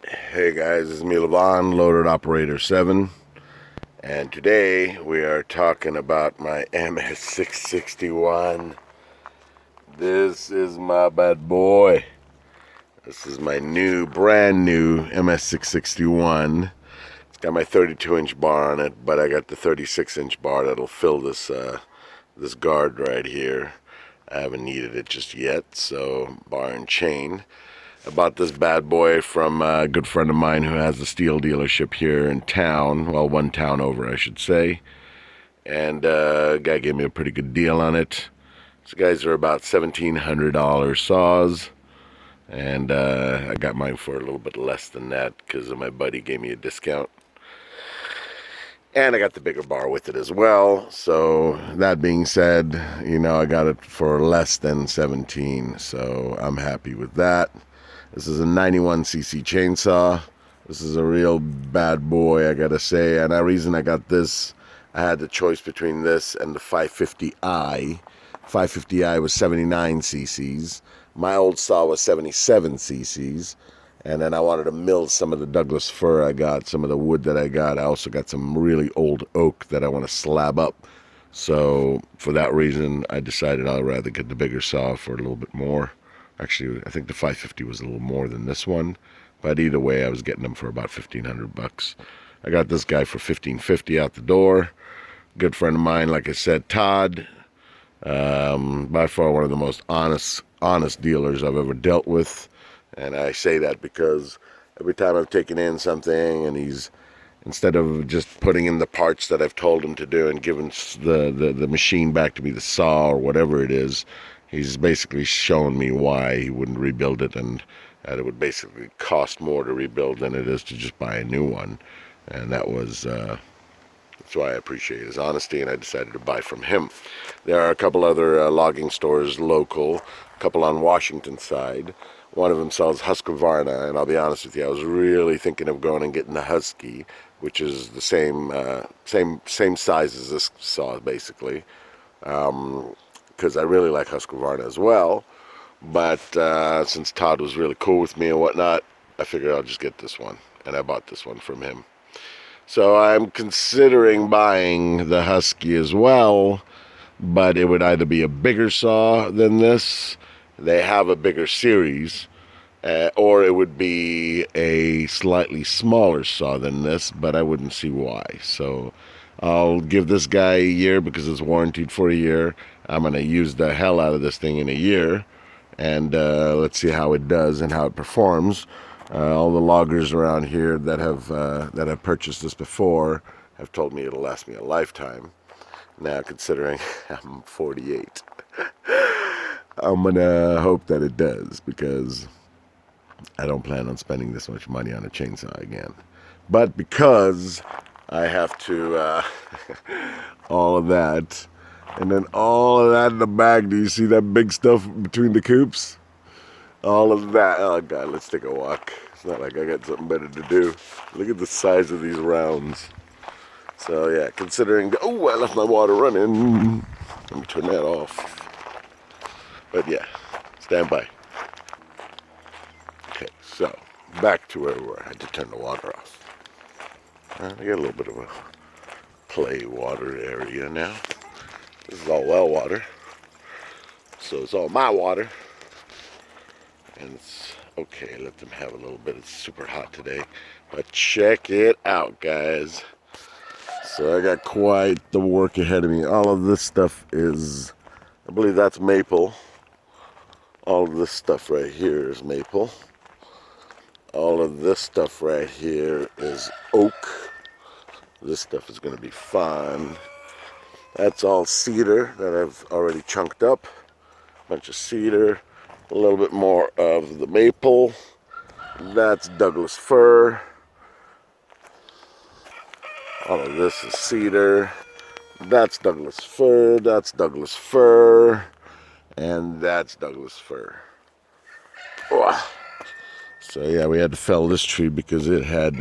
Hey guys, it's me Levon, Loaded Operator 7, and today we are talking about my MS661. This is my bad boy. This is my brand new MS661. It's got my 32-inch bar on it, but I got the 36-inch bar that'll fill this guard right here. I haven't needed it just yet, so bar and chain. I bought this bad boy from a good friend of mine who has a Stihl dealership here in town. Well, one town over, I should say. And guy gave me a pretty good deal on it. These guys are about $1,700 saws. And I got mine for a little bit less than that because my buddy gave me a discount. And I got the bigger bar with it as well. So that being said, I got it for less than 17. So I'm happy with that. This is a 91cc chainsaw. This is a real bad boy, I gotta say. And the reason I got this, I had the choice between this and the 550i. 550i was 79 cc's. My old saw was 77 cc's. And then I wanted to mill some of the Douglas fir I got, some of the wood that I got. I also got some really old oak that I want to slab up. So for that reason, I decided I'd rather get the bigger saw for a little bit more. Actually, I think the 550 was a little more than this one, but either way, I was getting them for about $1,500. I got this guy for $1,550 out the door. Good friend of mine, like I said, Todd. By far one of the most honest dealers I've ever dealt with, and I say that because every time I've taken in something, and he's, instead of just putting in the parts that I've told him to do and giving the machine back to me, the saw or whatever it is, he's basically shown me why he wouldn't rebuild it, and that it would basically cost more to rebuild than it is to just buy a new one. And that's why I appreciate his honesty, and I decided to buy from him. There are a couple other logging stores local, a couple on Washington side. One of them sells Husqvarna, and I'll be honest with you, I was really thinking of going and getting the Husky, which is the same size as this saw, basically. Because I really like Husqvarna as well. But since Todd was really cool with me and whatnot, I figured I'll just get this one, and I bought this one from him. So I'm considering buying the Husky as well, but it would either be a bigger saw than this. They have a bigger series, or it would be a slightly smaller saw than this, but I wouldn't see why. So I'll give this guy a year because it's warranted for a year. I'm going to use the hell out of this thing in a year, and let's see how it does and how it performs. All the loggers around here that have purchased this before have told me it'll last me a lifetime. Now, considering I'm 48, I'm gonna hope that it does, because I don't plan on spending this much money on a chainsaw again. But because I have to, all of that, and then all of that in the bag. Do you see that big stuff between the coops? All of that. Oh God, let's take a walk. It's not like I got something better to do. Look at the size of these rounds. So yeah, considering, oh, I left my water running. Let me turn that off. But yeah, stand by. Okay, so back to where we were. I had to turn the water off. I got a little bit of a play water area now. This is all well water. So it's all my water. And it's okay, let them have a little bit. It's super hot today, but check it out, guys. So I got quite the work ahead of me. All of this stuff is, I believe that's maple. All of this stuff right here is maple. All of this stuff right here is oak. This stuff is going to be fun. That's all cedar that I've already chunked up. Bunch of cedar. A little bit more of the maple. That's Douglas fir. All of this is cedar. That's Douglas fir. That's Douglas fir. And that's Douglas fir. Oh. So yeah, we had to fell this tree because it had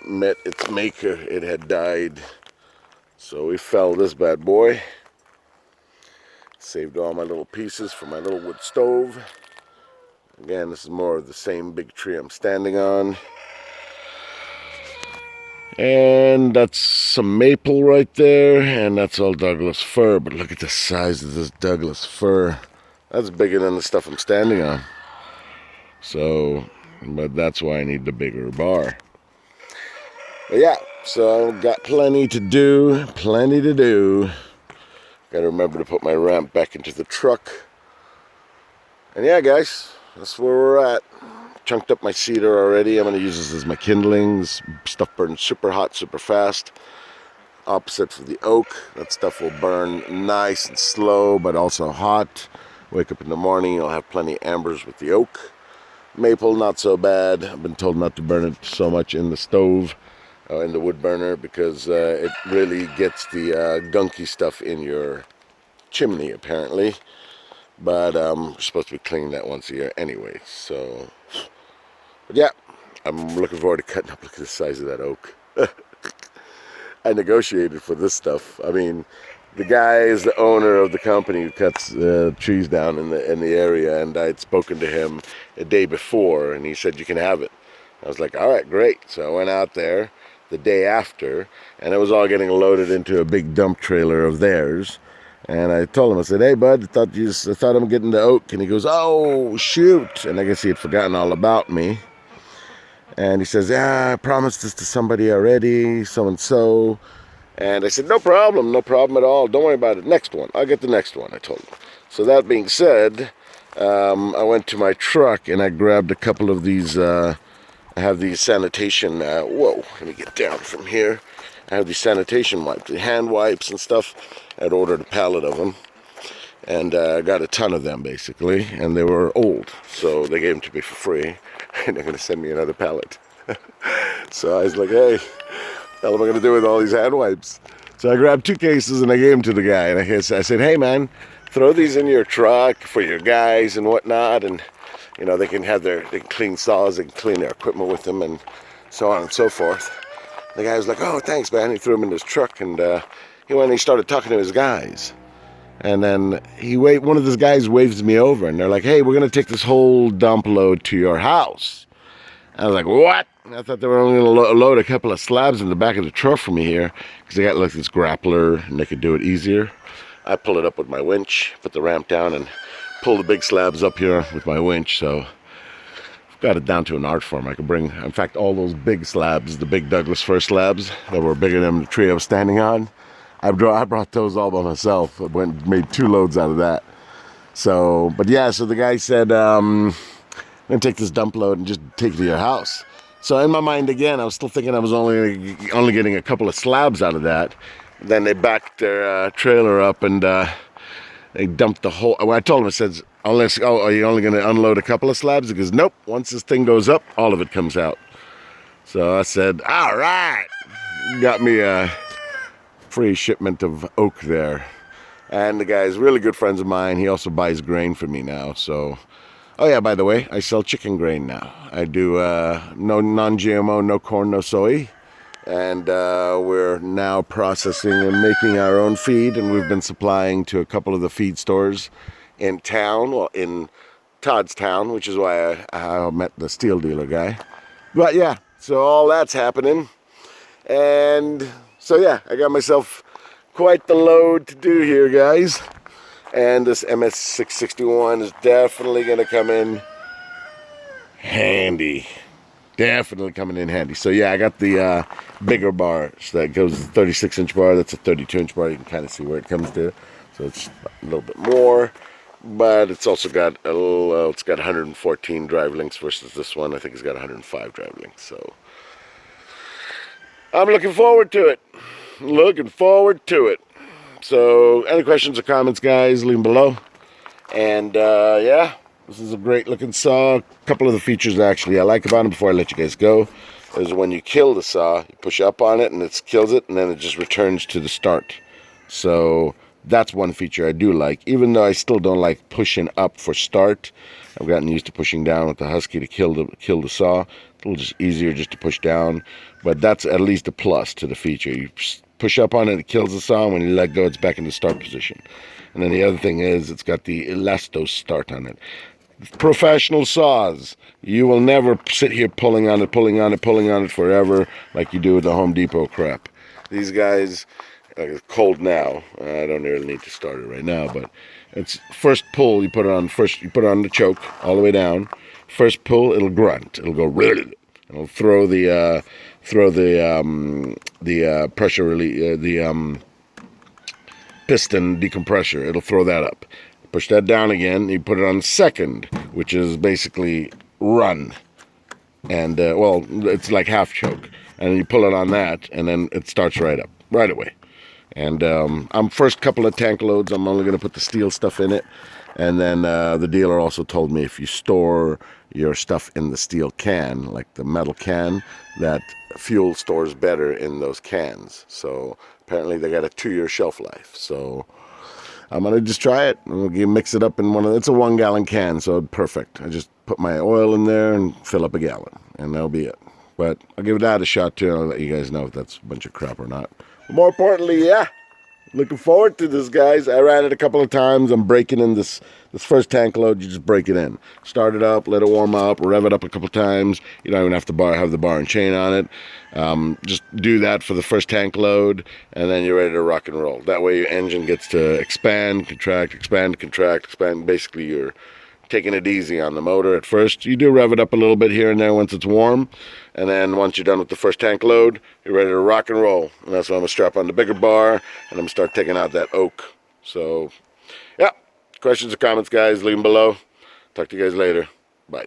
met its maker. It had died. So we fell this bad boy. Saved all my little pieces for my little wood stove. Again, this is more of the same big tree I'm standing on. And that's some maple right there, and that's all Douglas fir. But look at the size of this Douglas fir. That's bigger than the stuff I'm standing on. So, but that's why I need the bigger bar. But yeah, so I've got plenty to do, plenty to do. Gotta remember to put my ramp back into the truck. And yeah, guys, that's where we're at. Chunked up my cedar already. I'm gonna use this as my kindlings. Stuff burns super hot, super fast. Opposite for the oak. That stuff will burn nice and slow, but also hot. Wake up in the morning, you'll have plenty of ambers with the oak. Maple, not so bad. I've been told not to burn it so much in the stove, in the wood burner, because it really gets the gunky stuff in your chimney, apparently. But we're supposed to be cleaning that once a year anyway. So, but yeah, I'm looking forward to cutting up. Look at the size of that oak. I negotiated for this stuff. I mean, the guy is the owner of the company who cuts trees down in the area, and I'd spoken to him a day before, and he said, you can have it. I was like, all right, great. So I went out there the day after, and it was all getting loaded into a big dump trailer of theirs. And I told him, I said, hey, bud, I thought I'm getting the oak. And he goes, oh, shoot. And I guess he had forgotten all about me. And he says, yeah, I promised this to somebody already, so-and-so. And I said, no problem at all. Don't worry about it. Next one. I'll get the next one, I told him. So that being said, I went to my truck and I grabbed a couple of these, I have these sanitation, whoa, let me get down from here. I have these sanitation wipes, the hand wipes and stuff. I'd ordered a pallet of them. And I got a ton of them, basically. And they were old, so they gave them to me for free. And they're going to send me another pallet. So I was like, hey, what the hell am I going to do with all these hand wipes? So I grabbed 2 cases and I gave them to the guy. And I said, hey, man, throw these in your truck for your guys and whatnot. And, you know, they can clean saws, they can clean their equipment with them and so on and so forth. The guy was like, oh, thanks, man. He threw them in his truck and he went and he started talking to his guys. And then one of those guys waves me over, and they're like, hey, we're going to take this whole dump load to your house. I was like, what? I thought they were only going to load a couple of slabs in the back of the truck for me here, because they got like this grappler, and they could do it easier. I pull it up with my winch, put the ramp down, and pull the big slabs up here with my winch. So I've got it down to an art form. I could bring, in fact, all those big slabs, the big Douglas fir slabs that were bigger than the tree I was standing on. I brought those all by myself. I made 2 loads out of that. So, but yeah, so the guy said, I'm going to take this dump load and just take it to your house. So in my mind, again, I was still thinking I was only getting a couple of slabs out of that. Then they backed their trailer up and they dumped the whole, I told him, I said, are you only going to unload a couple of slabs? He goes, nope, once this thing goes up, all of it comes out. So I said, all right, got me a free shipment of oak there. And the guy's really good friends of mine. He also buys grain for me now. So, oh yeah, by the way, I sell chicken grain now. I do no non-GMO, no corn, no soy. And we're now processing and making our own feed. And we've been supplying to a couple of the feed stores in town, well, in Toddstown, which is why I met the Stihl dealer guy. But yeah, so all that's happening. And so yeah, I got myself quite the load to do here, guys. And this MS661 is definitely going to come in handy. Definitely coming in handy. So yeah, I got the bigger bar. So that goes 36-inch bar. That's a 32-inch bar. You can kind of see where it comes to. So it's a little bit more. But it's also got a little, it's got 114 drive links versus this one. I think it's got 105 drive links. So I'm looking forward to it. Looking forward to it. So any questions or comments, guys, leave them below. And yeah, this is a great looking saw. A couple of the features actually I like about it before I let you guys go is when you kill the saw, you push up on it and it kills it, and then it just returns to the start. So that's one feature I do like, even though I still don't like pushing up for start. I've gotten used to pushing down with the Husky to kill the saw. It's a little just easier just to push down, but that's at least a plus to the feature. You push up on it, it kills the saw, and when you let go, it's back in the start position. And then the other thing is, it's got the Elasto start on it. Professional saws. You will never sit here pulling on it forever like you do with the Home Depot crap. These guys, it's cold now. I don't really need to start it right now, but it's first pull. You put it on first. You put it on the choke all the way down. First pull, it'll grunt. It'll go. It'll throw the pressure release, the piston decompressor. It'll throw that up. Push that down again. You put it on second, which is basically run. And, well, it's like half choke. And you pull it on that, and then it starts right up, right away. And I'm first couple of tank loads, I'm only going to put the Stihl stuff in it. And then the dealer also told me if you store your stuff in the steel can, like the metal can, that fuel stores better in those cans. So apparently they got a 2-year shelf life. So I'm going to just try it. I'm going to mix it up in it's a 1-gallon can, so perfect. I just put my oil in there and fill up a gallon, and that'll be it. But I'll give that a shot too, and I'll let you guys know if that's a bunch of crap or not. But more importantly, yeah, looking forward to this, guys. I ran it a couple of times. I'm breaking in this first tank load. You just break it in. Start it up, let it warm up, rev it up a couple of times. You don't even have to have the bar and chain on it. Just do that for the first tank load, and then you're ready to rock and roll. That way your engine gets to expand, contract, expand, contract, expand. Basically, you're taking it easy on the motor at first. You do rev it up a little bit here and there once it's warm, and then once you're done with the first tank load, you're ready to rock and roll. And that's when I'm going to strap on the bigger bar, and I'm going to start taking out that oak. So, yeah, questions or comments, guys, leave them below. Talk to you guys later. Bye.